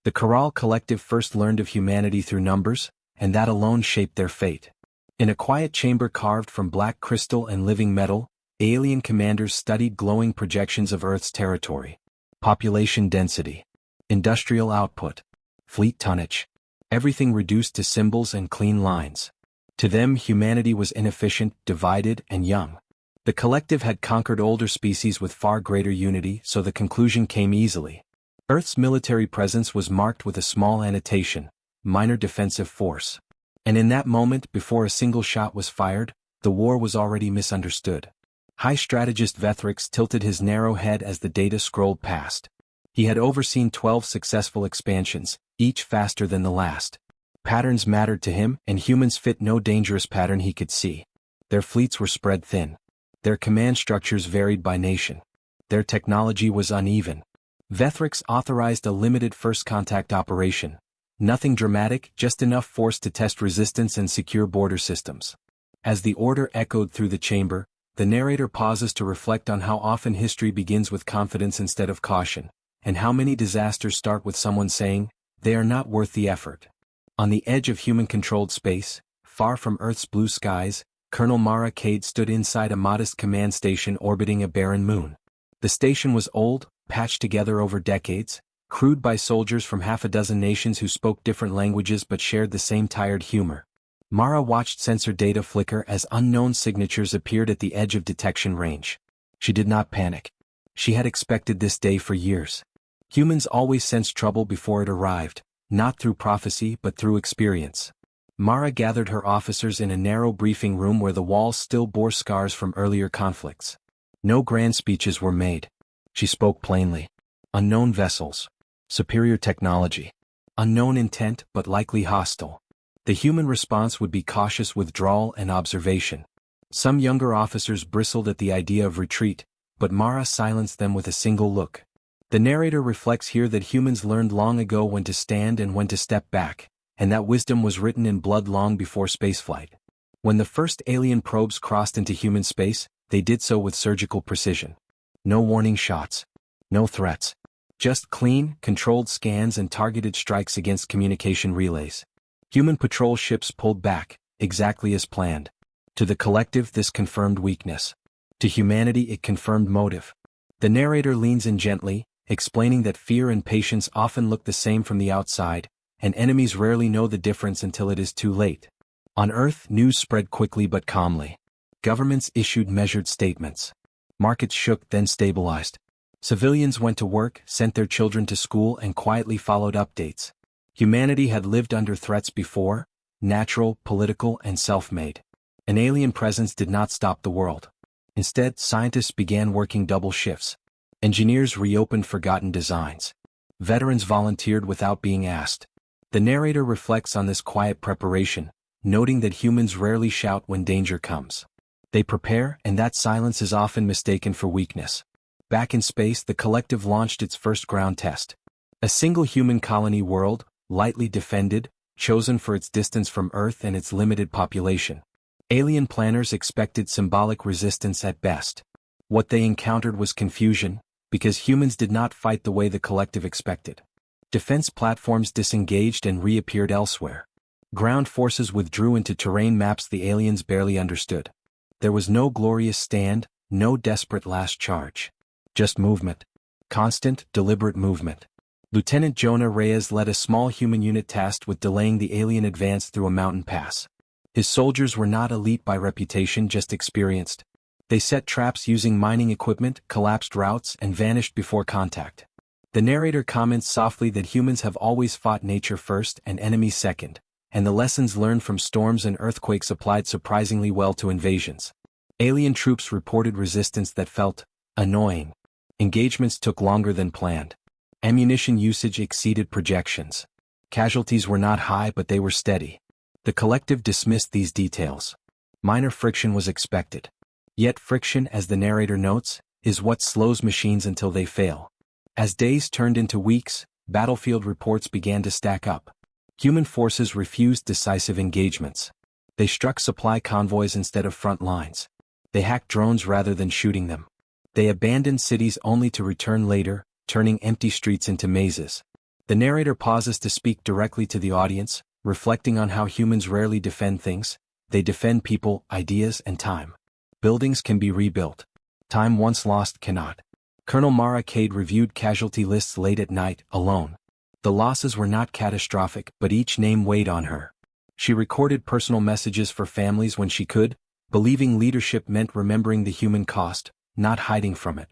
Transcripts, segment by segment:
The Corral Collective first learned of humanity through numbers, and that alone shaped their fate. In a quiet chamber carved from black crystal and living metal, alien commanders studied glowing projections of Earth's territory. Population density, industrial output, fleet tonnage, everything reduced to symbols and clean lines. To them, humanity was inefficient, divided, and young. The collective had conquered older species with far greater unity, so the conclusion came easily. Earth's military presence was marked with a small annotation, minor defensive force. And in that moment, before a single shot was fired, the war was already misunderstood. High strategist Vethrix tilted his narrow head as the data scrolled past. He had overseen 12 successful expansions, each faster than the last. Patterns mattered to him, and humans fit no dangerous pattern he could see. Their fleets were spread thin. Their command structures varied by nation. Their technology was uneven. Vethrix authorized a limited first contact operation. Nothing dramatic, just enough force to test resistance and secure border systems. As the order echoed through the chamber, the narrator pauses to reflect on how often history begins with confidence instead of caution, and how many disasters start with someone saying, "They are not worth the effort." On the edge of human-controlled space, far from Earth's blue skies, Colonel Mara Cade stood inside a modest command station orbiting a barren moon. The station was old, patched together over decades, crewed by soldiers from half a dozen nations who spoke different languages but shared the same tired humor. Mara watched sensor data flicker as unknown signatures appeared at the edge of detection range. She did not panic. She had expected this day for years. Humans always sensed trouble before it arrived, not through prophecy but through experience. Mara gathered her officers in a narrow briefing room where the walls still bore scars from earlier conflicts. No grand speeches were made. She spoke plainly. Unknown vessels. Superior technology. Unknown intent but likely hostile. The human response would be cautious withdrawal and observation. Some younger officers bristled at the idea of retreat, but Mara silenced them with a single look. The narrator reflects here that humans learned long ago when to stand and when to step back, and that wisdom was written in blood long before spaceflight. When the first alien probes crossed into human space, they did so with surgical precision. No warning shots. No threats. Just clean, controlled scans and targeted strikes against communication relays. Human patrol ships pulled back, exactly as planned. To the collective, this confirmed weakness. To humanity, it confirmed motive. The narrator leans in gently, explaining that fear and patience often look the same from the outside, and enemies rarely know the difference until it is too late. On Earth, news spread quickly but calmly. Governments issued measured statements. Markets shook then stabilized. Civilians went to work, sent their children to school and quietly followed updates. Humanity had lived under threats before, natural, political, and self-made. An alien presence did not stop the world. Instead, scientists began working double shifts. Engineers reopened forgotten designs. Veterans volunteered without being asked. The narrator reflects on this quiet preparation, noting that humans rarely shout when danger comes. They prepare, and that silence is often mistaken for weakness. Back in space, the collective launched its first ground test. A single human colony world, lightly defended, chosen for its distance from Earth and its limited population. Alien planners expected symbolic resistance at best. What they encountered was confusion, because humans did not fight the way the collective expected. Defense platforms disengaged and reappeared elsewhere. Ground forces withdrew into terrain maps the aliens barely understood. There was no glorious stand, no desperate last charge. Just movement. Constant, deliberate movement. Lieutenant Jonah Reyes led a small human unit tasked with delaying the alien advance through a mountain pass. His soldiers were not elite by reputation, just experienced. They set traps using mining equipment, collapsed routes, and vanished before contact. The narrator comments softly that humans have always fought nature first and enemies second, and the lessons learned from storms and earthquakes applied surprisingly well to invasions. Alien troops reported resistance that felt annoying. Engagements took longer than planned. Ammunition usage exceeded projections. Casualties were not high but they were steady. The collective dismissed these details. Minor friction was expected. Yet friction, as the narrator notes, is what slows machines until they fail. As days turned into weeks, battlefield reports began to stack up. Human forces refused decisive engagements. They struck supply convoys instead of front lines. They hacked drones rather than shooting them. They abandoned cities only to return later, turning empty streets into mazes. The narrator pauses to speak directly to the audience, reflecting on how humans rarely defend things. They defend people, ideas, and time. Buildings can be rebuilt. Time once lost cannot. Colonel Mara Cade reviewed casualty lists late at night, alone. The losses were not catastrophic, but each name weighed on her. She recorded personal messages for families when she could, believing leadership meant remembering the human cost, not hiding from it.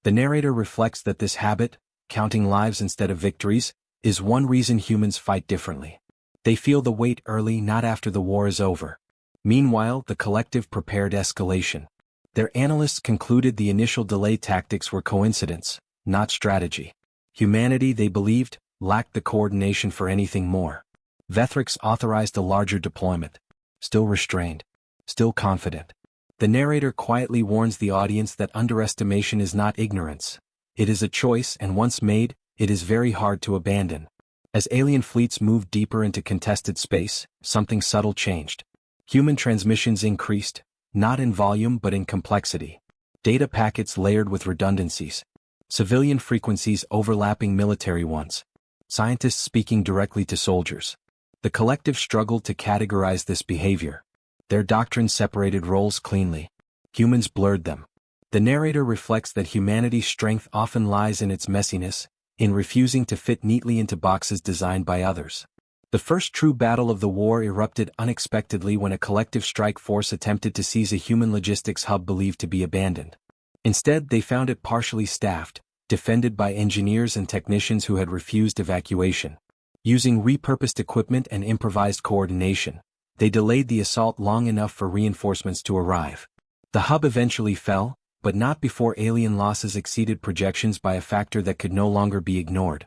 The narrator reflects that this habit, counting lives instead of victories, is one reason humans fight differently. They feel the weight early, not after the war is over. Meanwhile, the collective prepared escalation. Their analysts concluded the initial delay tactics were coincidence, not strategy. Humanity, they believed, lacked the coordination for anything more. Vethrix authorized a larger deployment. Still restrained. Still confident. The narrator quietly warns the audience that underestimation is not ignorance. It is a choice, and once made, it is very hard to abandon. As alien fleets moved deeper into contested space, something subtle changed. Human transmissions increased, not in volume but in complexity. Data packets layered with redundancies. Civilian frequencies overlapping military ones. Scientists speaking directly to soldiers. The collective struggled to categorize this behavior. Their doctrine separated roles cleanly. Humans blurred them. The narrator reflects that humanity's strength often lies in its messiness, in refusing to fit neatly into boxes designed by others. The first true battle of the war erupted unexpectedly when a collective strike force attempted to seize a human logistics hub believed to be abandoned. Instead, they found it partially staffed, defended by engineers and technicians who had refused evacuation. Using repurposed equipment and improvised coordination, they delayed the assault long enough for reinforcements to arrive. The hub eventually fell, but not before alien losses exceeded projections by a factor that could no longer be ignored.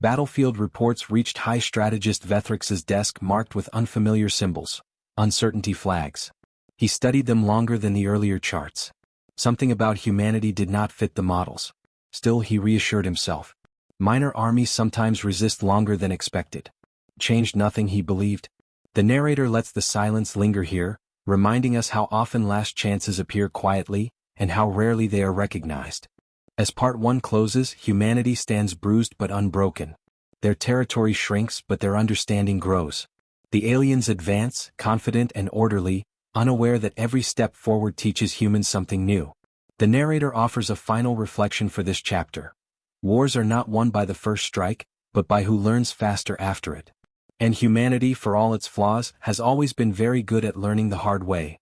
Battlefield reports reached High Strategist Vethrix's desk marked with unfamiliar symbols, uncertainty flags. He studied them longer than the earlier charts. Something about humanity did not fit the models. Still, he reassured himself. Minor armies sometimes resist longer than expected. Changed nothing, he believed. The narrator lets the silence linger here, reminding us how often last chances appear quietly, and how rarely they are recognized. As Part 1 closes, humanity stands bruised but unbroken. Their territory shrinks, but their understanding grows. The aliens advance, confident and orderly, unaware that every step forward teaches humans something new. The narrator offers a final reflection for this chapter. Wars are not won by the first strike, but by who learns faster after it. And humanity, for all its flaws, has always been very good at learning the hard way.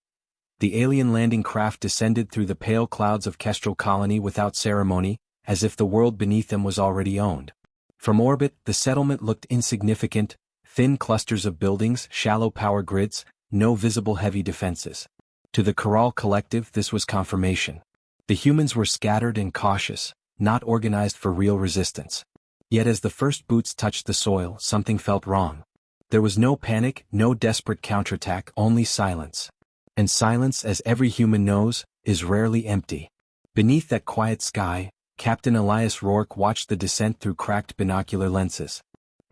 The alien landing craft descended through the pale clouds of Kestrel Colony without ceremony, as if the world beneath them was already owned. From orbit, the settlement looked insignificant, thin clusters of buildings, shallow power grids, no visible heavy defenses. To the Corral Collective, this was confirmation. The humans were scattered and cautious, not organized for real resistance. Yet as the first boots touched the soil, something felt wrong. There was no panic, no desperate counterattack, only silence. And silence, as every human knows, is rarely empty. Beneath that quiet sky, Captain Elias Rourke watched the descent through cracked binocular lenses.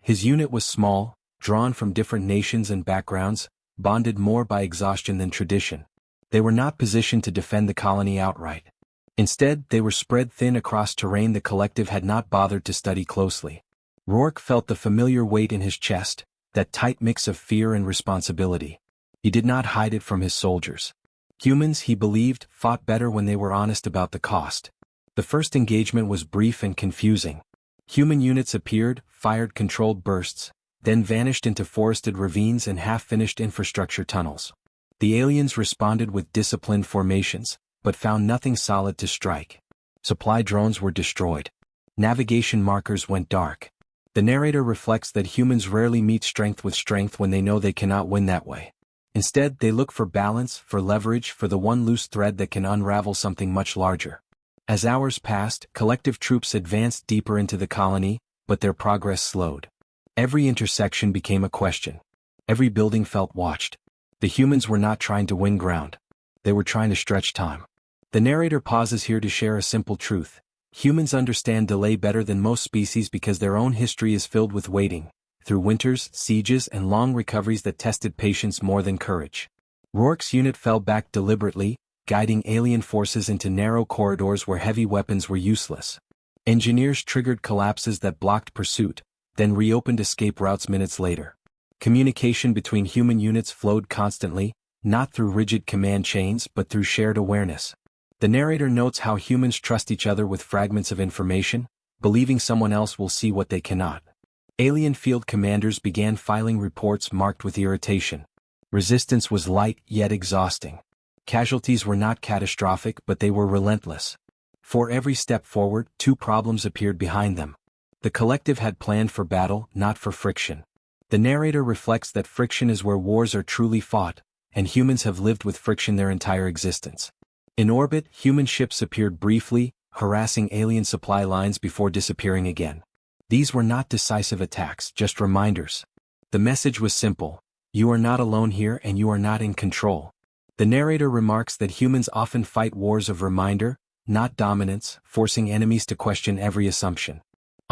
His unit was small, drawn from different nations and backgrounds, bonded more by exhaustion than tradition. They were not positioned to defend the colony outright. Instead, they were spread thin across terrain the collective had not bothered to study closely. Rourke felt the familiar weight in his chest, that tight mix of fear and responsibility. He did not hide it from his soldiers. Humans, he believed, fought better when they were honest about the cost. The first engagement was brief and confusing. Human units appeared, fired controlled bursts, then vanished into forested ravines and half-finished infrastructure tunnels. The aliens responded with disciplined formations, but found nothing solid to strike. Supply drones were destroyed. Navigation markers went dark. The narrator reflects that humans rarely meet strength with strength when they know they cannot win that way. Instead, they look for balance, for leverage, for the one loose thread that can unravel something much larger. As hours passed, collective troops advanced deeper into the colony, but their progress slowed. Every intersection became a question. Every building felt watched. The humans were not trying to win ground. They were trying to stretch time. The narrator pauses here to share a simple truth. Humans understand delay better than most species because their own history is filled with waiting, through winters, sieges, and long recoveries that tested patience more than courage. Rourke's unit fell back deliberately, guiding alien forces into narrow corridors where heavy weapons were useless. Engineers triggered collapses that blocked pursuit, then reopened escape routes minutes later. Communication between human units flowed constantly, not through rigid command chains but through shared awareness. The narrator notes how humans trust each other with fragments of information, believing someone else will see what they cannot. Alien field commanders began filing reports marked with irritation. Resistance was light yet exhausting. Casualties were not catastrophic but they were relentless. For every step forward, two problems appeared behind them. The collective had planned for battle, not for friction. The narrator reflects that friction is where wars are truly fought, and humans have lived with friction their entire existence. In orbit, human ships appeared briefly, harassing alien supply lines before disappearing again. These were not decisive attacks, just reminders. The message was simple: you are not alone here and you are not in control. The narrator remarks that humans often fight wars of reminder, not dominance, forcing enemies to question every assumption.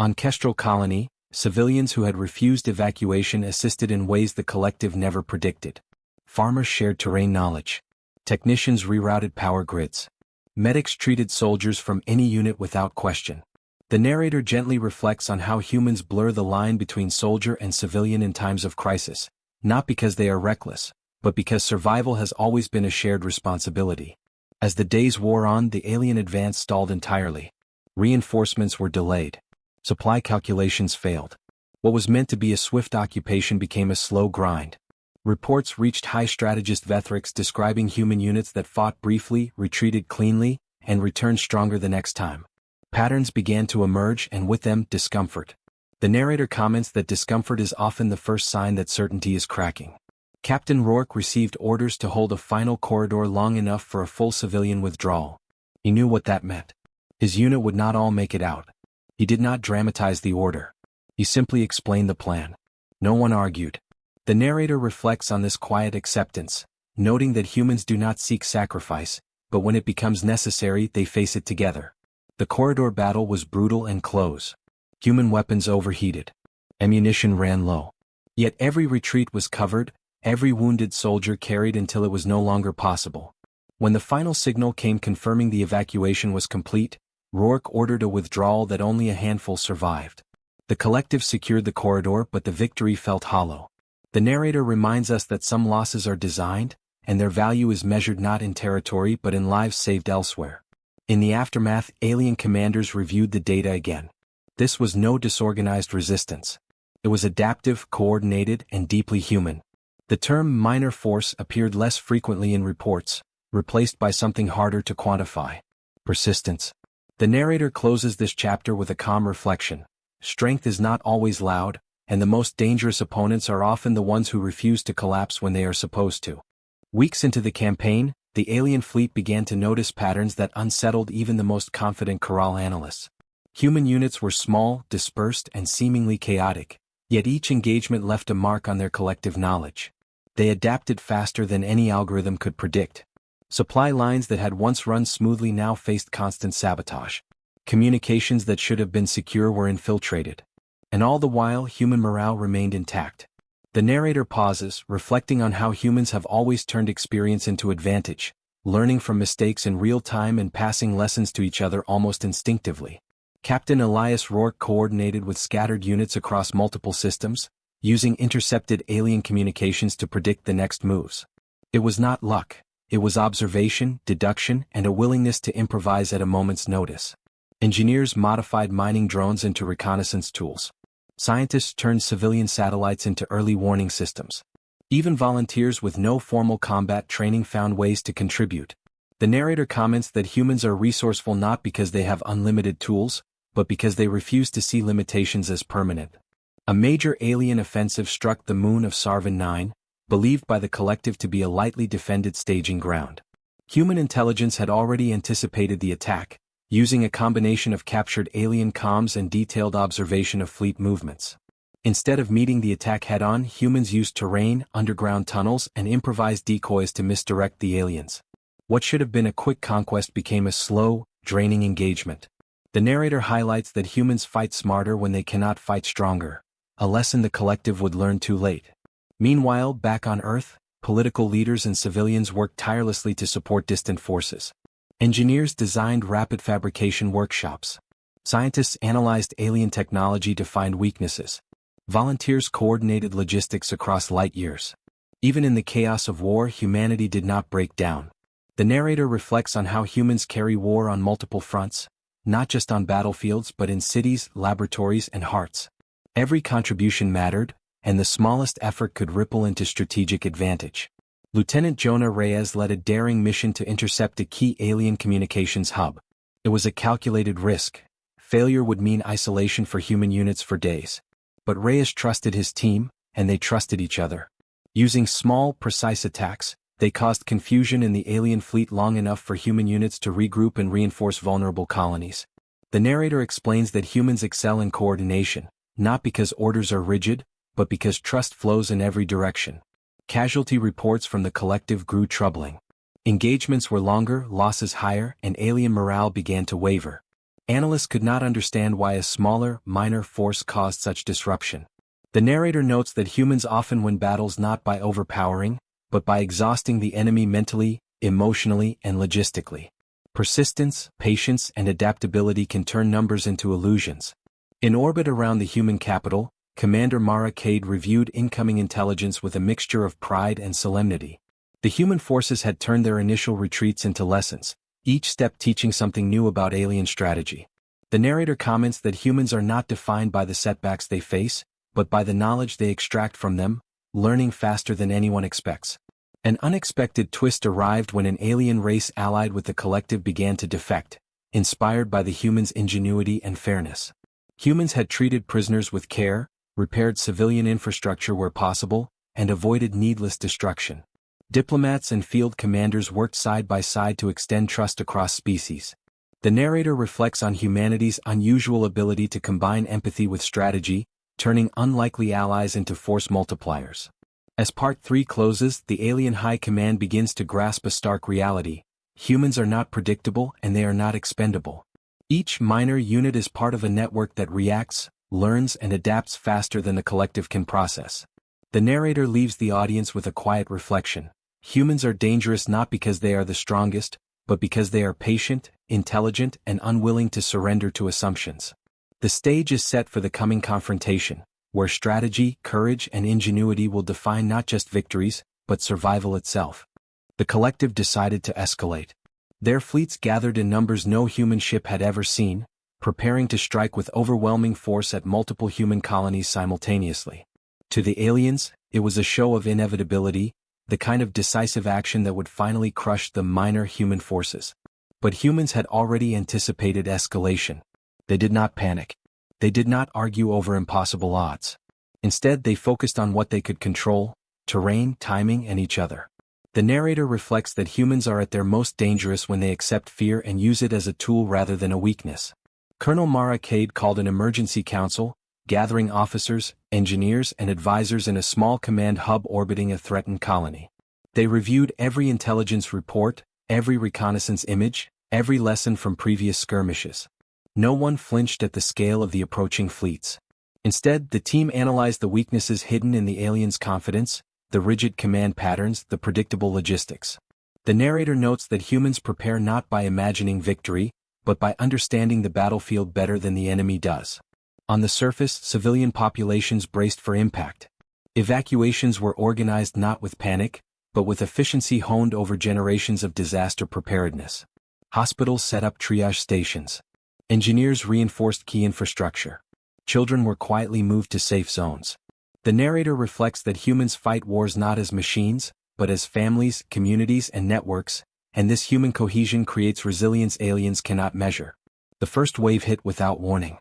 On Kestrel Colony, civilians who had refused evacuation assisted in ways the collective never predicted. Farmers shared terrain knowledge. Technicians rerouted power grids. Medics treated soldiers from any unit without question. The narrator gently reflects on how humans blur the line between soldier and civilian in times of crisis, not because they are reckless, but because survival has always been a shared responsibility. As the days wore on, the alien advance stalled entirely. Reinforcements were delayed. Supply calculations failed. What was meant to be a swift occupation became a slow grind. Reports reached high strategist Vethrix describing human units that fought briefly, retreated cleanly, and returned stronger the next time. Patterns began to emerge and with them, discomfort. The narrator comments that discomfort is often the first sign that certainty is cracking. Captain Rourke received orders to hold a final corridor long enough for a full civilian withdrawal. He knew what that meant. His unit would not all make it out. He did not dramatize the order. He simply explained the plan. No one argued. The narrator reflects on this quiet acceptance, noting that humans do not seek sacrifice, but when it becomes necessary, they face it together. The corridor battle was brutal and close. Human weapons overheated. Ammunition ran low. Yet every retreat was covered, every wounded soldier carried until it was no longer possible. When the final signal came confirming the evacuation was complete, Rourke ordered a withdrawal that only a handful survived. The collective secured the corridor but the victory felt hollow. The narrator reminds us that some losses are designed, and their value is measured not in territory but in lives saved elsewhere. In the aftermath, alien commanders reviewed the data again. This was no disorganized resistance. It was adaptive, coordinated, and deeply human. The term minor force appeared less frequently in reports, replaced by something harder to quantify: persistence. The narrator closes this chapter with a calm reflection. Strength is not always loud, and the most dangerous opponents are often the ones who refuse to collapse when they are supposed to. Weeks into the campaign, the alien fleet began to notice patterns that unsettled even the most confident Corral analysts. Human units were small, dispersed, and seemingly chaotic, yet each engagement left a mark on their collective knowledge. They adapted faster than any algorithm could predict. Supply lines that had once run smoothly now faced constant sabotage. Communications that should have been secure were infiltrated. And all the while, human morale remained intact. The narrator pauses, reflecting on how humans have always turned experience into advantage, learning from mistakes in real time and passing lessons to each other almost instinctively. Captain Elias Rourke coordinated with scattered units across multiple systems, using intercepted alien communications to predict the next moves. It was not luck. It was observation, deduction, and a willingness to improvise at a moment's notice. Engineers modified mining drones into reconnaissance tools. Scientists turned civilian satellites into early warning systems. Even volunteers with no formal combat training found ways to contribute. The narrator comments that humans are resourceful not because they have unlimited tools, but because they refuse to see limitations as permanent. A major alien offensive struck the moon of Sarvan 9, believed by the collective to be a lightly defended staging ground. Human intelligence had already anticipated the attack, using a combination of captured alien comms and detailed observation of fleet movements. Instead of meeting the attack head-on, humans used terrain, underground tunnels, and improvised decoys to misdirect the aliens. What should have been a quick conquest became a slow, draining engagement. The narrator highlights that humans fight smarter when they cannot fight stronger, a lesson the collective would learn too late. Meanwhile, back on Earth, political leaders and civilians worked tirelessly to support distant forces. Engineers designed rapid fabrication workshops. Scientists analyzed alien technology to find weaknesses. Volunteers coordinated logistics across light years. Even in the chaos of war, humanity did not break down. The narrator reflects on how humans carry war on multiple fronts, not just on battlefields but in cities, laboratories, and hearts. Every contribution mattered, and the smallest effort could ripple into strategic advantage. Lieutenant Jonah Reyes led a daring mission to intercept a key alien communications hub. It was a calculated risk. Failure would mean isolation for human units for days. But Reyes trusted his team, and they trusted each other. Using small, precise attacks, they caused confusion in the alien fleet long enough for human units to regroup and reinforce vulnerable colonies. The narrator explains that humans excel in coordination, not because orders are rigid, but because trust flows in every direction. Casualty reports from the collective grew troubling. Engagements were longer, losses higher, and alien morale began to waver. Analysts could not understand why a smaller, minor force caused such disruption. The narrator notes that humans often win battles not by overpowering, but by exhausting the enemy mentally, emotionally, and logistically. Persistence, patience, and adaptability can turn numbers into illusions. In orbit around the human capital, Commander Mara Cade reviewed incoming intelligence with a mixture of pride and solemnity. The human forces had turned their initial retreats into lessons, each step teaching something new about alien strategy. The narrator comments that humans are not defined by the setbacks they face, but by the knowledge they extract from them, learning faster than anyone expects. An unexpected twist arrived when an alien race allied with the collective began to defect, inspired by the humans' ingenuity and fairness. Humans had treated prisoners with care, repaired civilian infrastructure where possible, and avoided needless destruction. Diplomats and field commanders worked side by side to extend trust across species. The narrator reflects on humanity's unusual ability to combine empathy with strategy, turning unlikely allies into force multipliers. As Part 3 closes, the alien high command begins to grasp a stark reality. Humans are not predictable and they are not expendable. Each minor unit is part of a network that reacts, learns, and adapts faster than the collective can process. The narrator leaves the audience with a quiet reflection. Humans are dangerous not because they are the strongest, but because they are patient, intelligent, and unwilling to surrender to assumptions. The stage is set for the coming confrontation, where strategy, courage, and ingenuity will define not just victories, but survival itself. The collective decided to escalate. Their fleets gathered in numbers no human ship had ever seen, preparing to strike with overwhelming force at multiple human colonies simultaneously. To the aliens, it was a show of inevitability, the kind of decisive action that would finally crush the minor human forces. But humans had already anticipated escalation. They did not panic. They did not argue over impossible odds. Instead, they focused on what they could control: terrain, timing, and each other. The narrator reflects that humans are at their most dangerous when they accept fear and use it as a tool rather than a weakness. Colonel Mara Cade called an emergency council, gathering officers, engineers, and advisors in a small command hub orbiting a threatened colony. They reviewed every intelligence report, every reconnaissance image, every lesson from previous skirmishes. No one flinched at the scale of the approaching fleets. Instead, the team analyzed the weaknesses hidden in the aliens' confidence, the rigid command patterns, the predictable logistics. The narrator notes that humans prepare not by imagining victory, but by understanding the battlefield better than the enemy does. On the surface, civilian populations braced for impact. Evacuations were organized not with panic, but with efficiency honed over generations of disaster preparedness. Hospitals set up triage stations. Engineers reinforced key infrastructure. Children were quietly moved to safe zones. The narrator reflects that humans fight wars not as machines, but as families, communities, and networks, and this human cohesion creates resilience aliens cannot measure. The first wave hit without warning.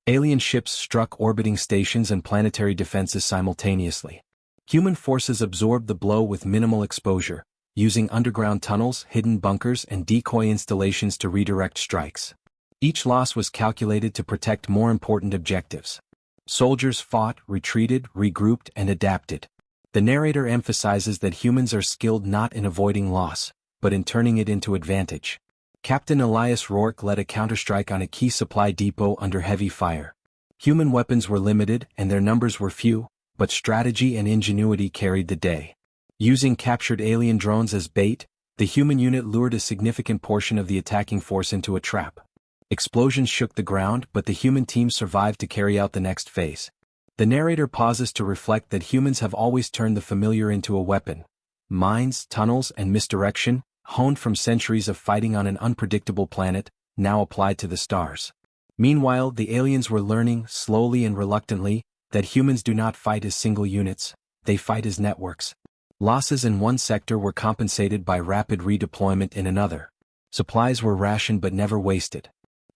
Alien ships struck orbiting stations and planetary defenses simultaneously. Human forces absorbed the blow with minimal exposure, using underground tunnels, hidden bunkers, and decoy installations to redirect strikes. Each loss was calculated to protect more important objectives. Soldiers fought, retreated, regrouped, and adapted. The narrator emphasizes that humans are skilled not in avoiding loss, but in turning it into advantage. Captain Elias Rourke led a counterstrike on a key supply depot under heavy fire. Human weapons were limited and their numbers were few, but strategy and ingenuity carried the day. Using captured alien drones as bait, the human unit lured a significant portion of the attacking force into a trap. Explosions shook the ground, but the human team survived to carry out the next phase. The narrator pauses to reflect that humans have always turned the familiar into a weapon. Mines, tunnels, and misdirection, honed from centuries of fighting on an unpredictable planet, now applied to the stars. Meanwhile, the aliens were learning, slowly and reluctantly, that humans do not fight as single units, they fight as networks. Losses in one sector were compensated by rapid redeployment in another. Supplies were rationed but never wasted.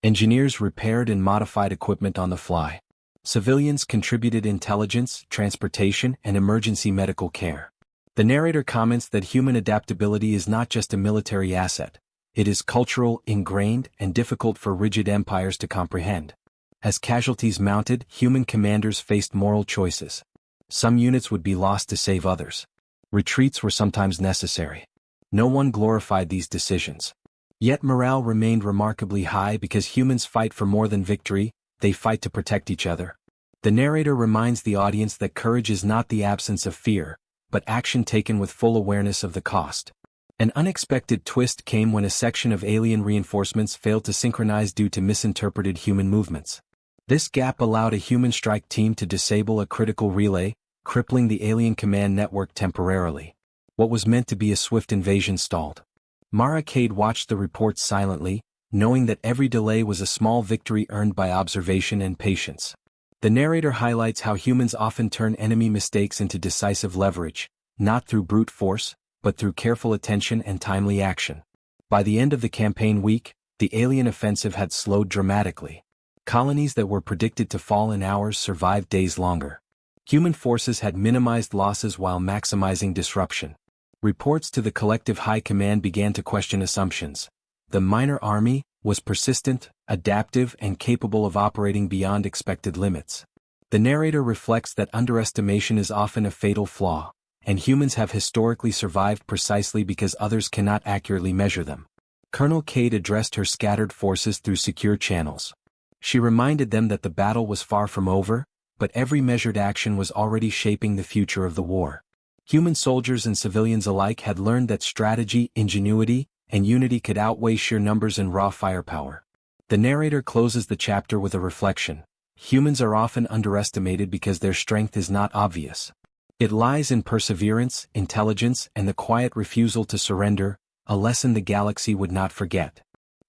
Engineers repaired and modified equipment on the fly. Civilians contributed intelligence, transportation, and emergency medical care. The narrator comments that human adaptability is not just a military asset. It is cultural, ingrained, and difficult for rigid empires to comprehend. As casualties mounted, human commanders faced moral choices. Some units would be lost to save others. Retreats were sometimes necessary. No one glorified these decisions. Yet morale remained remarkably high because humans fight for more than victory, they fight to protect each other. The narrator reminds the audience that courage is not the absence of fear, but action taken with full awareness of the cost. An unexpected twist came when a section of alien reinforcements failed to synchronize due to misinterpreted human movements. This gap allowed a human strike team to disable a critical relay, crippling the alien command network temporarily. What was meant to be a swift invasion stalled. Mara Cade watched the reports silently, knowing that every delay was a small victory earned by observation and patience. The narrator highlights how humans often turn enemy mistakes into decisive leverage, not through brute force, but through careful attention and timely action. By the end of the campaign week, the alien offensive had slowed dramatically. Colonies that were predicted to fall in hours survived days longer. Human forces had minimized losses while maximizing disruption. Reports to the collective high command began to question assumptions. The minor army was persistent, adaptive, and capable of operating beyond expected limits. The narrator reflects that underestimation is often a fatal flaw, and humans have historically survived precisely because others cannot accurately measure them. Colonel Cade addressed her scattered forces through secure channels. She reminded them that the battle was far from over, but every measured action was already shaping the future of the war. Human soldiers and civilians alike had learned that strategy, ingenuity, and unity could outweigh sheer numbers and raw firepower. The narrator closes the chapter with a reflection. Humans are often underestimated because their strength is not obvious. It lies in perseverance, intelligence, and the quiet refusal to surrender, a lesson the galaxy would not forget.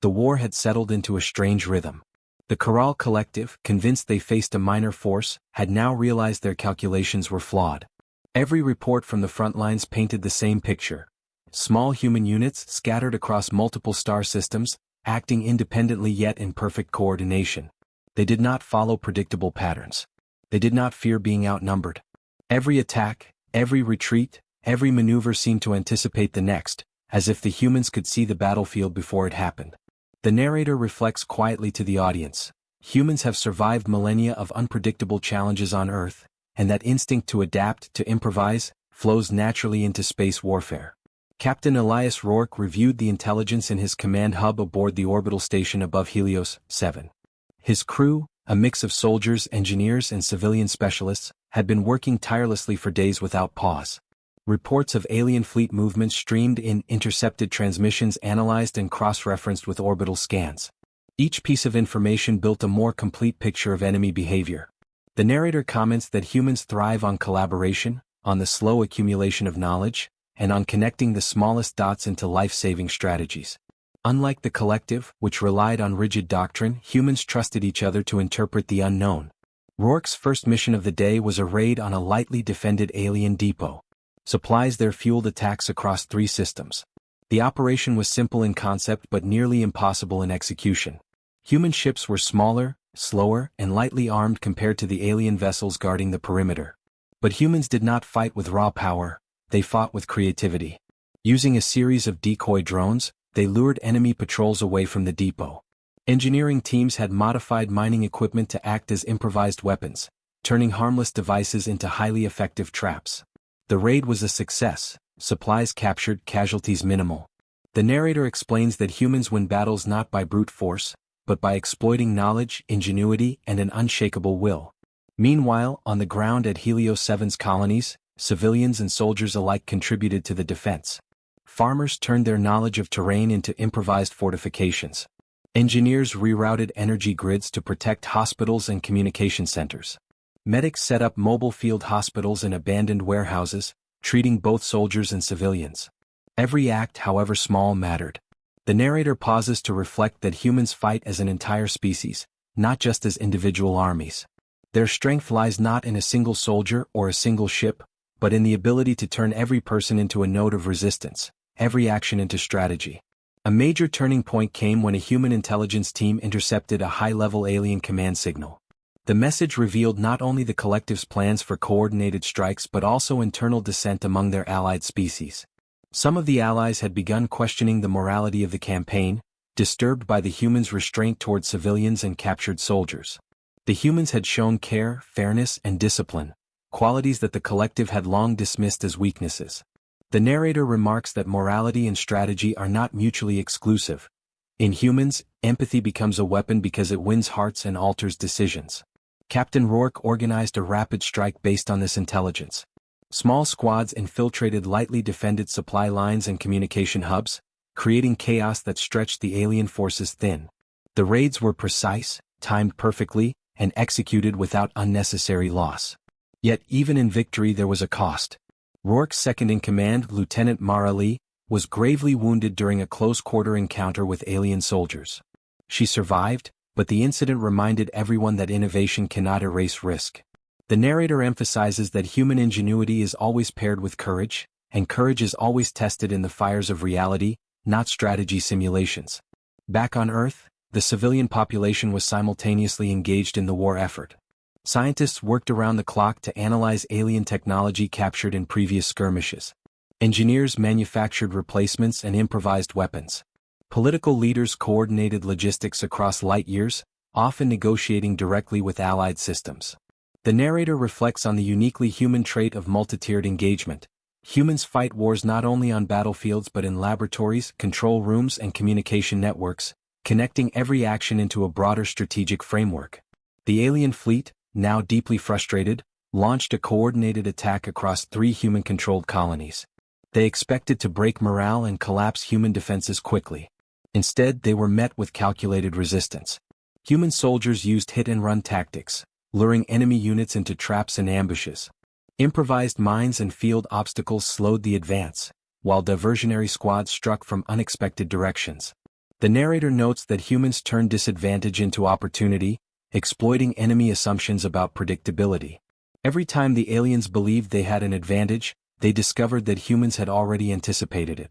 The war had settled into a strange rhythm. The Corral Collective, convinced they faced a minor force, had now realized their calculations were flawed. Every report from the front lines painted the same picture. Small human units scattered across multiple star systems, acting independently yet in perfect coordination. They did not follow predictable patterns. They did not fear being outnumbered. Every attack, every retreat, every maneuver seemed to anticipate the next, as if the humans could see the battlefield before it happened. The narrator reflects quietly to the audience. Humans have survived millennia of unpredictable challenges on Earth, and that instinct to adapt, to improvise, flows naturally into space warfare. Captain Elias Rourke reviewed the intelligence in his command hub aboard the orbital station above Helios 7. His crew, a mix of soldiers, engineers, and civilian specialists, had been working tirelessly for days without pause. Reports of alien fleet movements streamed in, intercepted transmissions analyzed and cross-referenced with orbital scans. Each piece of information built a more complete picture of enemy behavior. The narrator comments that humans thrive on collaboration, on the slow accumulation of knowledge, and on connecting the smallest dots into life-saving strategies. Unlike the collective, which relied on rigid doctrine, humans trusted each other to interpret the unknown. Rourke's first mission of the day was a raid on a lightly defended alien depot. Supplies there fueled attacks across 3 systems. The operation was simple in concept but nearly impossible in execution. Human ships were smaller, slower, and lightly armed compared to the alien vessels guarding the perimeter. But humans did not fight with raw power, they fought with creativity. Using a series of decoy drones, they lured enemy patrols away from the depot. Engineering teams had modified mining equipment to act as improvised weapons, turning harmless devices into highly effective traps. The raid was a success, supplies captured, casualties minimal. The narrator explains that humans win battles not by brute force, but by exploiting knowledge, ingenuity, and an unshakable will. Meanwhile, on the ground at Helios 7's colonies, civilians and soldiers alike contributed to the defense. Farmers turned their knowledge of terrain into improvised fortifications. Engineers rerouted energy grids to protect hospitals and communication centers. Medics set up mobile field hospitals and abandoned warehouses, treating both soldiers and civilians. Every act, however small, mattered. The narrator pauses to reflect that humans fight as an entire species, not just as individual armies. Their strength lies not in a single soldier or a single ship, but in the ability to turn every person into a node of resistance, every action into strategy. A major turning point came when a human intelligence team intercepted a high-level alien command signal. The message revealed not only the collective's plans for coordinated strikes but also internal dissent among their allied species. Some of the allies had begun questioning the morality of the campaign, disturbed by the humans' restraint toward civilians and captured soldiers. The humans had shown care, fairness, and discipline, qualities that the collective had long dismissed as weaknesses. The narrator remarks that morality and strategy are not mutually exclusive. In humans, empathy becomes a weapon because it wins hearts and alters decisions. Captain Rourke organized a rapid strike based on this intelligence. Small squads infiltrated lightly defended supply lines and communication hubs, creating chaos that stretched the alien forces thin. The raids were precise, timed perfectly, and executed without unnecessary loss. Yet even in victory there was a cost. Rourke's second-in-command, Lieutenant Mara Lee, was gravely wounded during a close-quarter encounter with alien soldiers. She survived, but the incident reminded everyone that innovation cannot erase risk. The narrator emphasizes that human ingenuity is always paired with courage, and courage is always tested in the fires of reality, not strategy simulations. Back on Earth, the civilian population was simultaneously engaged in the war effort. Scientists worked around the clock to analyze alien technology captured in previous skirmishes. Engineers manufactured replacements and improvised weapons. Political leaders coordinated logistics across light years, often negotiating directly with allied systems. The narrator reflects on the uniquely human trait of multi-tiered engagement. Humans fight wars not only on battlefields but in laboratories, control rooms, and communication networks, connecting every action into a broader strategic framework. The alien fleet, now deeply frustrated, launched a coordinated attack across 3 human-controlled colonies. They expected to break morale and collapse human defenses quickly. Instead, they were met with calculated resistance. Human soldiers used hit-and-run tactics, luring enemy units into traps and ambushes. Improvised mines and field obstacles slowed the advance, while diversionary squads struck from unexpected directions. The narrator notes that humans turned disadvantage into opportunity, exploiting enemy assumptions about predictability. Every time the aliens believed they had an advantage, they discovered that humans had already anticipated it.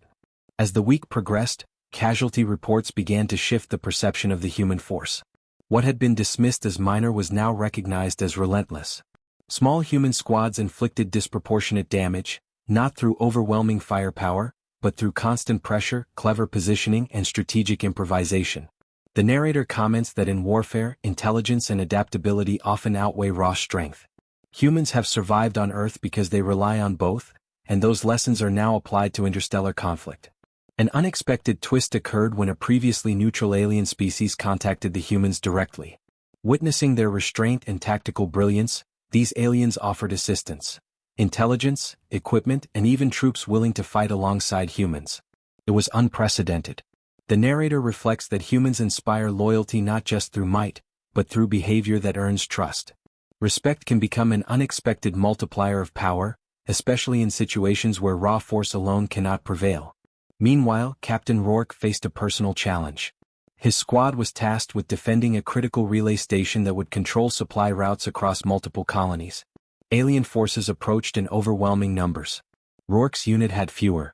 As the week progressed, casualty reports began to shift the perception of the human force. What had been dismissed as minor was now recognized as relentless. Small human squads inflicted disproportionate damage, not through overwhelming firepower, but through constant pressure, clever positioning, and strategic improvisation. The narrator comments that in warfare, intelligence and adaptability often outweigh raw strength. Humans have survived on Earth because they rely on both, and those lessons are now applied to interstellar conflict. An unexpected twist occurred when a previously neutral alien species contacted the humans directly. Witnessing their restraint and tactical brilliance, these aliens offered assistance, intelligence, equipment, and even troops willing to fight alongside humans. It was unprecedented. The narrator reflects that humans inspire loyalty not just through might, but through behavior that earns trust. Respect can become an unexpected multiplier of power, especially in situations where raw force alone cannot prevail. Meanwhile, Captain Rourke faced a personal challenge. His squad was tasked with defending a critical relay station that would control supply routes across multiple colonies. Alien forces approached in overwhelming numbers. Rourke's unit had fewer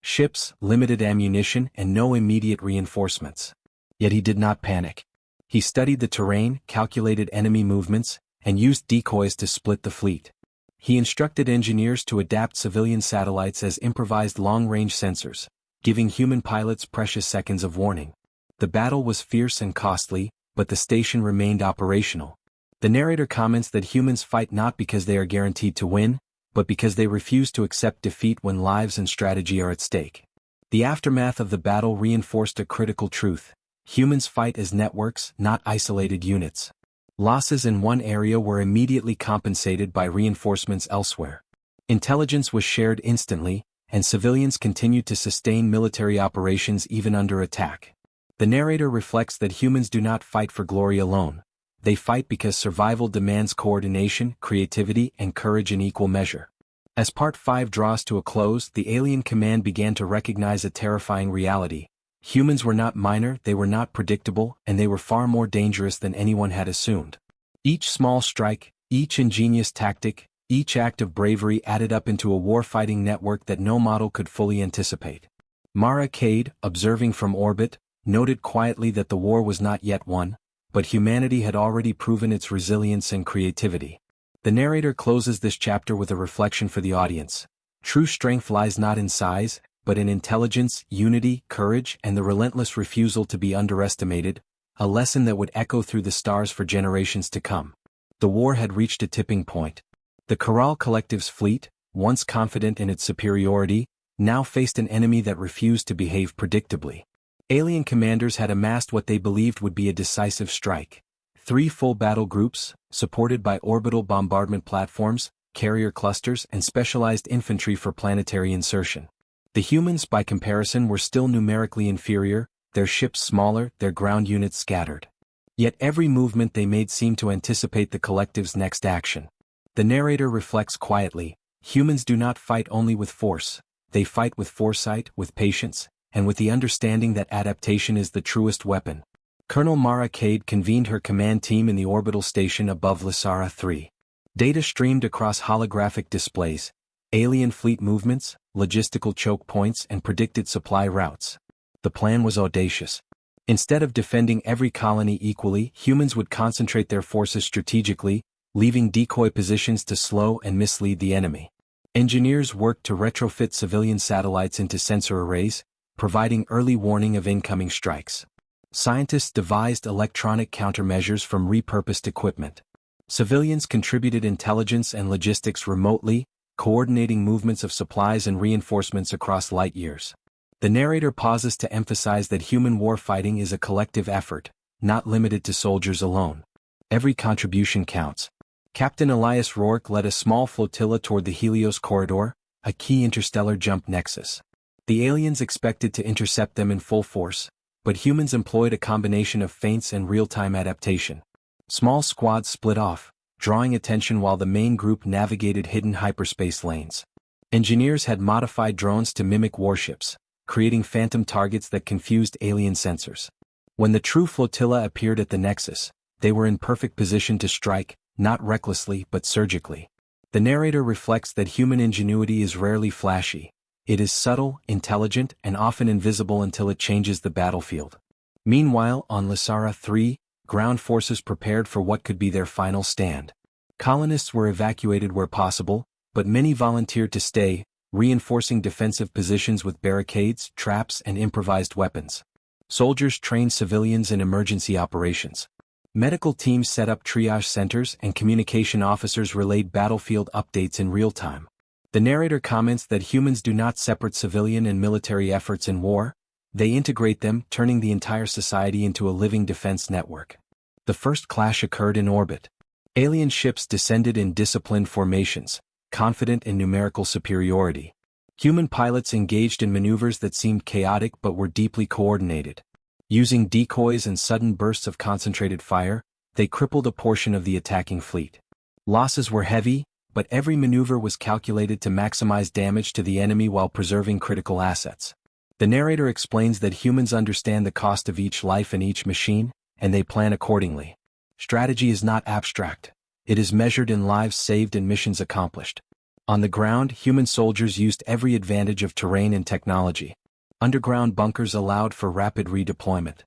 ships, limited ammunition, and no immediate reinforcements. Yet he did not panic. He studied the terrain, calculated enemy movements, and used decoys to split the fleet. He instructed engineers to adapt civilian satellites as improvised long-range sensors, giving human pilots precious seconds of warning. The battle was fierce and costly, but the station remained operational. The narrator comments that humans fight not because they are guaranteed to win, but because they refuse to accept defeat when lives and strategy are at stake. The aftermath of the battle reinforced a critical truth. Humans fight as networks, not isolated units. Losses in one area were immediately compensated by reinforcements elsewhere. Intelligence was shared instantly, and civilians continued to sustain military operations even under attack. The narrator reflects that humans do not fight for glory alone. They fight because survival demands coordination, creativity, and courage in equal measure. As Part 5 draws to a close, the alien command began to recognize a terrifying reality. Humans were not minor, they were not predictable, and they were far more dangerous than anyone had assumed. Each small strike, each ingenious tactic, each act of bravery added up into a war-fighting network that no model could fully anticipate. Mara Cade, observing from orbit, noted quietly that the war was not yet won, but humanity had already proven its resilience and creativity. The narrator closes this chapter with a reflection for the audience. True strength lies not in size, but in intelligence, unity, courage, and the relentless refusal to be underestimated, a lesson that would echo through the stars for generations to come. The war had reached a tipping point. The Corral Collective's fleet, once confident in its superiority, now faced an enemy that refused to behave predictably. Alien commanders had amassed what they believed would be a decisive strike. 3 full battle groups, supported by orbital bombardment platforms, carrier clusters, and specialized infantry for planetary insertion. The humans, by comparison, were still numerically inferior, their ships smaller, their ground units scattered. Yet every movement they made seemed to anticipate the collective's next action. The narrator reflects quietly, humans do not fight only with force, they fight with foresight, with patience, and with the understanding that adaptation is the truest weapon. Colonel Mara Cade convened her command team in the orbital station above Lysara 3. Data streamed across holographic displays, alien fleet movements, logistical choke points, and predicted supply routes. The plan was audacious. Instead of defending every colony equally, humans would concentrate their forces strategically, leaving decoy positions to slow and mislead the enemy. Engineers worked to retrofit civilian satellites into sensor arrays, providing early warning of incoming strikes. Scientists devised electronic countermeasures from repurposed equipment. Civilians contributed intelligence and logistics remotely, coordinating movements of supplies and reinforcements across light years. The narrator pauses to emphasize that human warfighting is a collective effort, not limited to soldiers alone. Every contribution counts. Captain Elias Rourke led a small flotilla toward the Helios Corridor, a key interstellar jump nexus. The aliens expected to intercept them in full force, but humans employed a combination of feints and real-time adaptation. Small squads split off, drawing attention while the main group navigated hidden hyperspace lanes. Engineers had modified drones to mimic warships, creating phantom targets that confused alien sensors. When the true flotilla appeared at the nexus, they were in perfect position to strike, not recklessly but surgically. The narrator reflects that human ingenuity is rarely flashy. It is subtle, intelligent, and often invisible until it changes the battlefield. Meanwhile, on Lysara 3, ground forces prepared for what could be their final stand. Colonists were evacuated where possible, but many volunteered to stay, reinforcing defensive positions with barricades, traps, and improvised weapons. Soldiers trained civilians in emergency operations. Medical teams set up triage centers and communication officers relayed battlefield updates in real time. The narrator comments that humans do not separate civilian and military efforts in war, they integrate them, turning the entire society into a living defense network. The first clash occurred in orbit. Alien ships descended in disciplined formations, confident in numerical superiority. Human pilots engaged in maneuvers that seemed chaotic but were deeply coordinated. Using decoys and sudden bursts of concentrated fire, they crippled a portion of the attacking fleet. Losses were heavy, but every maneuver was calculated to maximize damage to the enemy while preserving critical assets. The narrator explains that humans understand the cost of each life and each machine, and they plan accordingly. Strategy is not abstract. It is measured in lives saved and missions accomplished. On the ground, human soldiers used every advantage of terrain and technology. Underground bunkers allowed for rapid redeployment.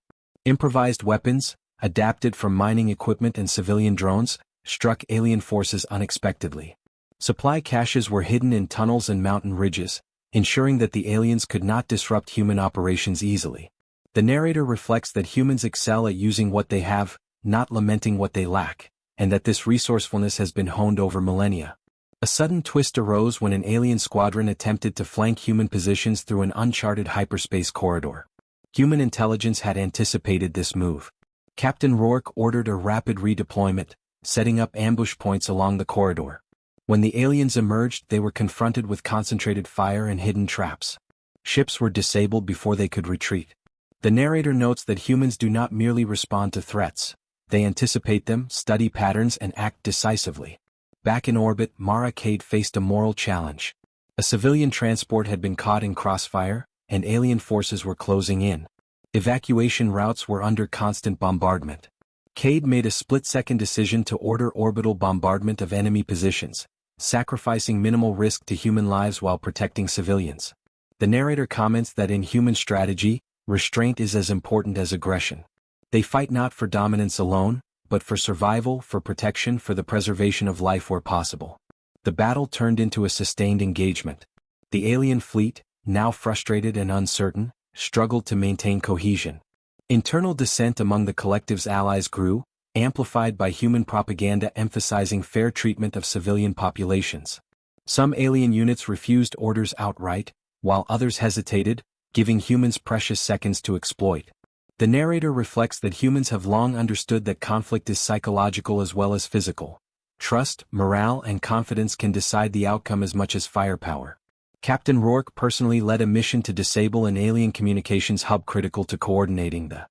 Improvised weapons, adapted from mining equipment and civilian drones, struck alien forces unexpectedly. Supply caches were hidden in tunnels and mountain ridges, ensuring that the aliens could not disrupt human operations easily. The narrator reflects that humans excel at using what they have, not lamenting what they lack, and that this resourcefulness has been honed over millennia. A sudden twist arose when an alien squadron attempted to flank human positions through an uncharted hyperspace corridor. Human intelligence had anticipated this move. Captain Rourke ordered a rapid redeployment, setting up ambush points along the corridor. When the aliens emerged, they were confronted with concentrated fire and hidden traps. Ships were disabled before they could retreat. The narrator notes that humans do not merely respond to threats, They anticipate them, study patterns and act decisively. Back in orbit, Mara Cade faced a moral challenge. A civilian transport had been caught in crossfire, and alien forces were closing in. Evacuation routes were under constant bombardment. Cade made a split-second decision to order orbital bombardment of enemy positions, sacrificing minimal risk to human lives while protecting civilians. The narrator comments that in human strategy, restraint is as important as aggression. They fight not for dominance alone, but for survival, for protection, for the preservation of life where possible. The battle turned into a sustained engagement. The alien fleet, now frustrated and uncertain, struggled to maintain cohesion. Internal dissent among the collective's allies grew, amplified by human propaganda emphasizing fair treatment of civilian populations. Some alien units refused orders outright, while others hesitated, giving humans precious seconds to exploit. The narrator reflects that humans have long understood that conflict is psychological as well as physical. Trust, morale, and confidence can decide the outcome as much as firepower. Captain Rourke personally led a mission to disable an alien communications hub critical to coordinating the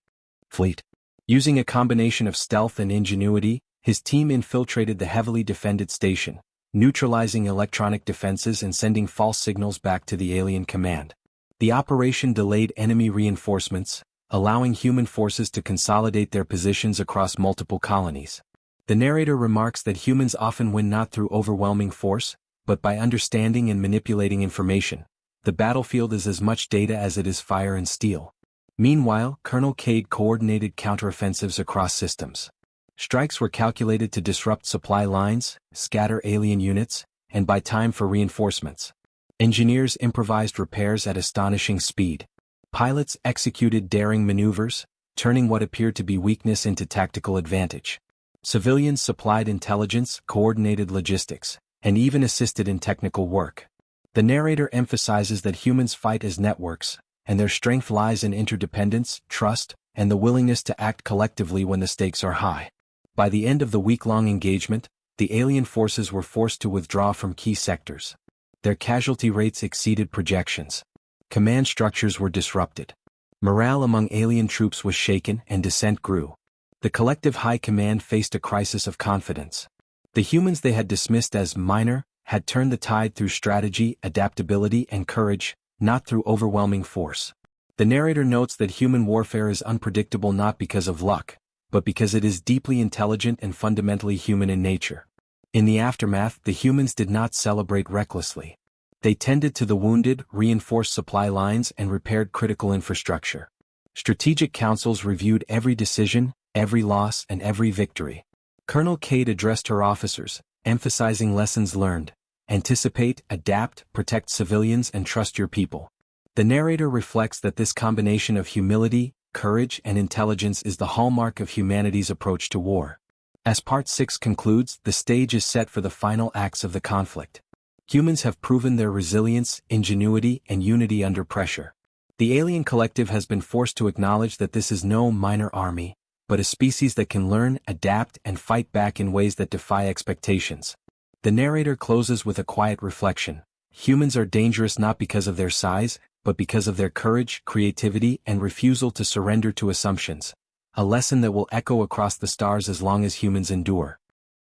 fleet. Using a combination of stealth and ingenuity, his team infiltrated the heavily defended station, neutralizing electronic defenses and sending false signals back to the alien command. The operation delayed enemy reinforcements, allowing human forces to consolidate their positions across multiple colonies. The narrator remarks that humans often win not through overwhelming force, but by understanding and manipulating information. The battlefield is as much data as it is fire and steel. Meanwhile, Colonel Cade coordinated counteroffensives across systems. Strikes were calculated to disrupt supply lines, scatter alien units, and buy time for reinforcements. Engineers improvised repairs at astonishing speed. Pilots executed daring maneuvers, turning what appeared to be weakness into tactical advantage. Civilians supplied intelligence, coordinated logistics, and even assisted in technical work. The narrator emphasizes that humans fight as networks, and their strength lies in interdependence, trust, and the willingness to act collectively when the stakes are high. By the end of the week-long engagement, the alien forces were forced to withdraw from key sectors. Their casualty rates exceeded projections. Command structures were disrupted. Morale among alien troops was shaken and dissent grew. The collective high command faced a crisis of confidence. The humans they had dismissed as minor had turned the tide through strategy, adaptability, and courage, not through overwhelming force. The narrator notes that human warfare is unpredictable not because of luck, but because it is deeply intelligent and fundamentally human in nature. In the aftermath, the humans did not celebrate recklessly. They tended to the wounded, reinforced supply lines, and repaired critical infrastructure. Strategic councils reviewed every decision, every loss, and every victory. Colonel Cade addressed her officers, emphasizing lessons learned: anticipate, adapt, protect civilians, and trust your people. The narrator reflects that this combination of humility, courage, and intelligence is the hallmark of humanity's approach to war. As Part 6 concludes, the stage is set for the final acts of the conflict. Humans have proven their resilience, ingenuity, and unity under pressure. The alien collective has been forced to acknowledge that this is no minor army, but a species that can learn, adapt, and fight back in ways that defy expectations. The narrator closes with a quiet reflection. Humans are dangerous not because of their size, but because of their courage, creativity, and refusal to surrender to assumptions. A lesson that will echo across the stars as long as humans endure.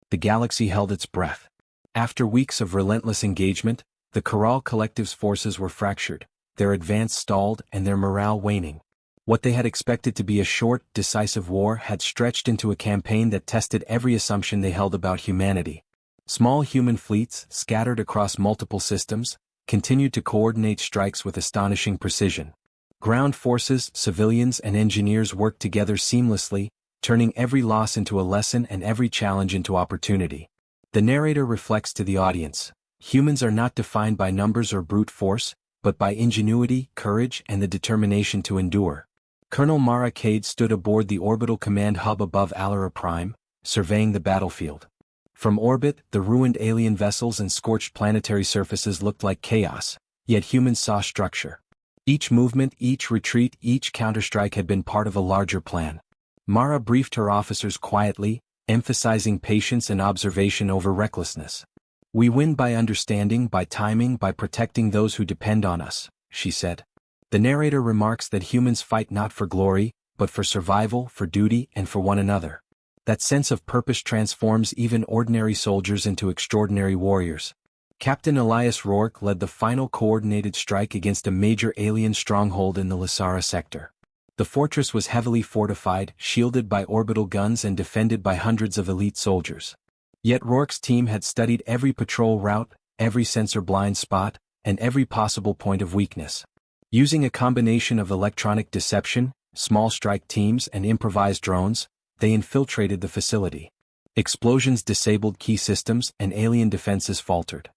The galaxy held its breath. After weeks of relentless engagement, the Corral Collective's forces were fractured, their advance stalled, and their morale waning. What they had expected to be a short, decisive war had stretched into a campaign that tested every assumption they held about humanity. Small human fleets, scattered across multiple systems, continued to coordinate strikes with astonishing precision. Ground forces, civilians, and engineers worked together seamlessly, turning every loss into a lesson and every challenge into opportunity. The narrator reflects to the audience: humans are not defined by numbers or brute force, but by ingenuity, courage, and the determination to endure. Colonel Mara Cade stood aboard the orbital command hub above Alara Prime, surveying the battlefield. From orbit, the ruined alien vessels and scorched planetary surfaces looked like chaos, yet humans saw structure. Each movement, each retreat, each counterstrike had been part of a larger plan. Mara briefed her officers quietly, emphasizing patience and observation over recklessness. "We win by understanding, by timing, by protecting those who depend on us," she said. The narrator remarks that humans fight not for glory, but for survival, for duty, and for one another. That sense of purpose transforms even ordinary soldiers into extraordinary warriors. Captain Elias Rourke led the final coordinated strike against a major alien stronghold in the Lasara sector. The fortress was heavily fortified, shielded by orbital guns and defended by hundreds of elite soldiers. Yet Rourke's team had studied every patrol route, every sensor blind spot, and every possible point of weakness. Using a combination of electronic deception, small strike teams and improvised drones, they infiltrated the facility. Explosions disabled key systems and alien defenses faltered.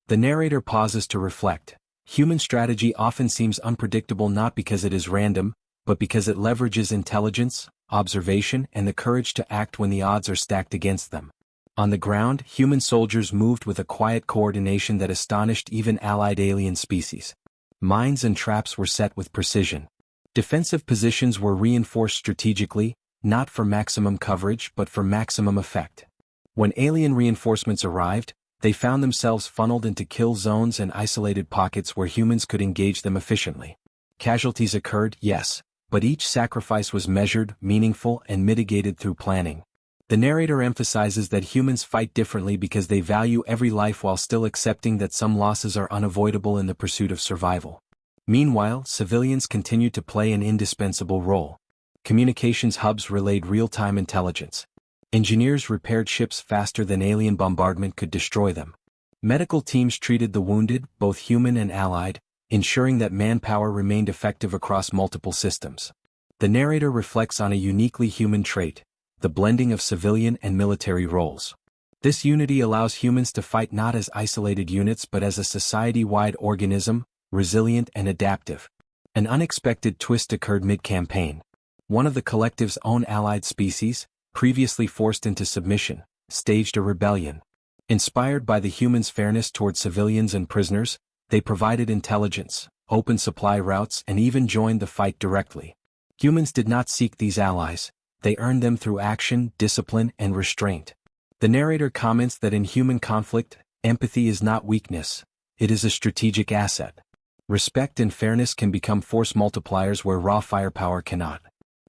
The narrator pauses to reflect. Human strategy often seems unpredictable not because it is random, but because it leverages intelligence, observation, and the courage to act when the odds are stacked against them. On the ground, human soldiers moved with a quiet coordination that astonished even allied alien species. Mines and traps were set with precision. Defensive positions were reinforced strategically, not for maximum coverage but for maximum effect. When alien reinforcements arrived, they found themselves funneled into kill zones and isolated pockets where humans could engage them efficiently. Casualties occurred, yes, but each sacrifice was measured, meaningful, and mitigated through planning. The narrator emphasizes that humans fight differently because they value every life while still accepting that some losses are unavoidable in the pursuit of survival. Meanwhile, civilians continued to play an indispensable role. Communications hubs relayed real-time intelligence. Engineers repaired ships faster than alien bombardment could destroy them. Medical teams treated the wounded, both human and allied, ensuring that manpower remained effective across multiple systems. The narrator reflects on a uniquely human trait: the blending of civilian and military roles. This unity allows humans to fight not as isolated units but as a society-wide organism, resilient and adaptive. An unexpected twist occurred mid-campaign. One of the collective's own allied species, previously forced into submission, staged a rebellion. Inspired by the humans' fairness toward civilians and prisoners, they provided intelligence, opened supply routes, and even joined the fight directly. Humans did not seek these allies, they earned them through action, discipline, and restraint. The narrator comments that in human conflict, empathy is not weakness, it is a strategic asset. Respect and fairness can become force multipliers where raw firepower cannot.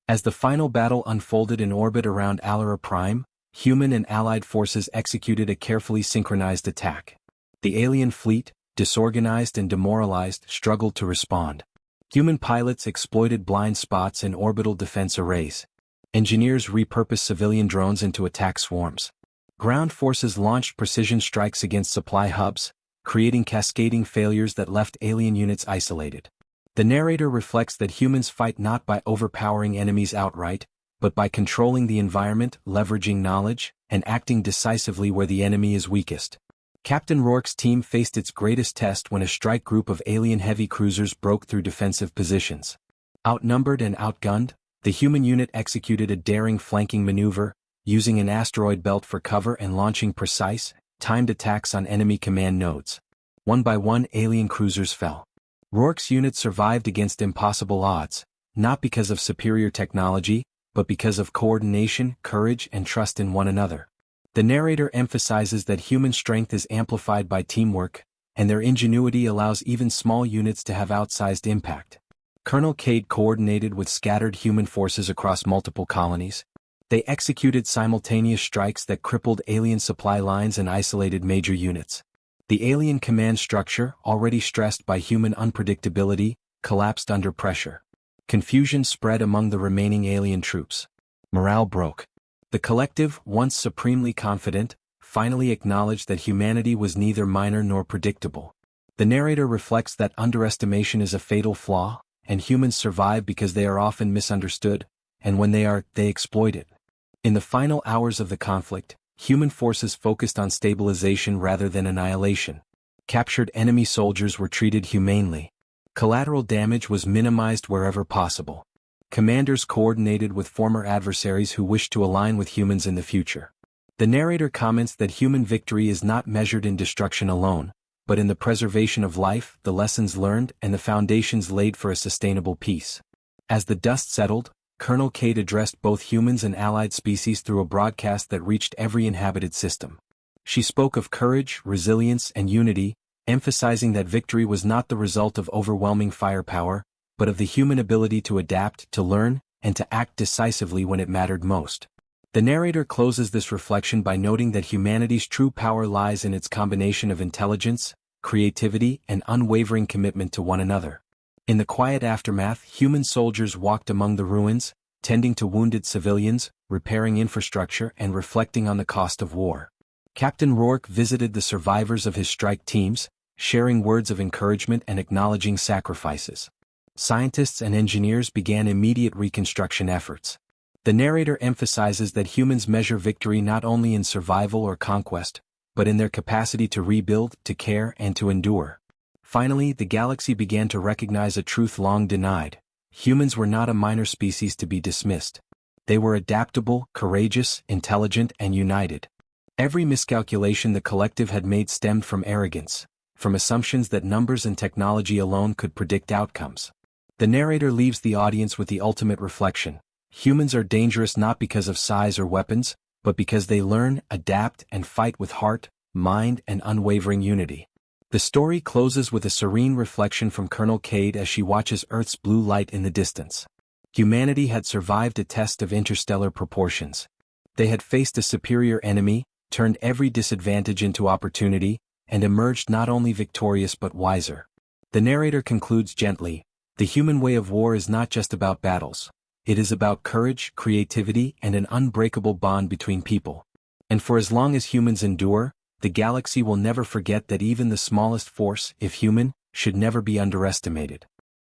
As the final battle unfolded in orbit around Alara Prime, human and allied forces executed a carefully synchronized attack. The alien fleet, disorganized and demoralized, struggled to respond. Human pilots exploited blind spots in orbital defense arrays. Engineers repurposed civilian drones into attack swarms. Ground forces launched precision strikes against supply hubs, creating cascading failures that left alien units isolated. The narrator reflects that humans fight not by overpowering enemies outright, but by controlling the environment, leveraging knowledge, and acting decisively where the enemy is weakest. Captain Rourke's team faced its greatest test when a strike group of alien heavy cruisers broke through defensive positions. Outnumbered and outgunned, the human unit executed a daring flanking maneuver, using an asteroid belt for cover and launching precise, timed attacks on enemy command nodes. One by one, alien cruisers fell. Rourke's unit survived against impossible odds, not because of superior technology, but because of coordination, courage, and trust in one another. The narrator emphasizes that human strength is amplified by teamwork, and their ingenuity allows even small units to have outsized impact. Colonel Cade coordinated with scattered human forces across multiple colonies. They executed simultaneous strikes that crippled alien supply lines and isolated major units. The alien command structure, already stressed by human unpredictability, collapsed under pressure. Confusion spread among the remaining alien troops. Morale broke. The collective, once supremely confident, finally acknowledged that humanity was neither minor nor predictable. The narrator reflects that underestimation is a fatal flaw, and humans survive because they are often misunderstood, and when they are, they exploit it. In the final hours of the conflict, human forces focused on stabilization rather than annihilation. Captured enemy soldiers were treated humanely. Collateral damage was minimized wherever possible. Commanders coordinated with former adversaries who wished to align with humans in the future. The narrator comments that human victory is not measured in destruction alone, but in the preservation of life, the lessons learned, and the foundations laid for a sustainable peace. As the dust settled, Colonel Cade addressed both humans and allied species through a broadcast that reached every inhabited system. She spoke of courage, resilience, and unity, emphasizing that victory was not the result of overwhelming firepower, but of the human ability to adapt, to learn, and to act decisively when it mattered most. The narrator closes this reflection by noting that humanity's true power lies in its combination of intelligence, creativity, and unwavering commitment to one another. In the quiet aftermath, human soldiers walked among the ruins, tending to wounded civilians, repairing infrastructure, and reflecting on the cost of war. Captain Rourke visited the survivors of his strike teams, sharing words of encouragement and acknowledging sacrifices. Scientists and engineers began immediate reconstruction efforts. The narrator emphasizes that humans measure victory not only in survival or conquest, but in their capacity to rebuild, to care, and to endure. Finally, the galaxy began to recognize a truth long denied. Humans were not a minor species to be dismissed. They were adaptable, courageous, intelligent, and united. Every miscalculation the collective had made stemmed from arrogance, from assumptions that numbers and technology alone could predict outcomes. The narrator leaves the audience with the ultimate reflection. Humans are dangerous not because of size or weapons, but because they learn, adapt, and fight with heart, mind, and unwavering unity. The story closes with a serene reflection from Colonel Cade as she watches Earth's blue light in the distance. Humanity had survived a test of interstellar proportions. They had faced a superior enemy, turned every disadvantage into opportunity, and emerged not only victorious but wiser. The narrator concludes gently, "The human way of war is not just about battles. It is about courage, creativity, and an unbreakable bond between people. And for as long as humans endure, the galaxy will never forget that even the smallest force, if human, should never be underestimated."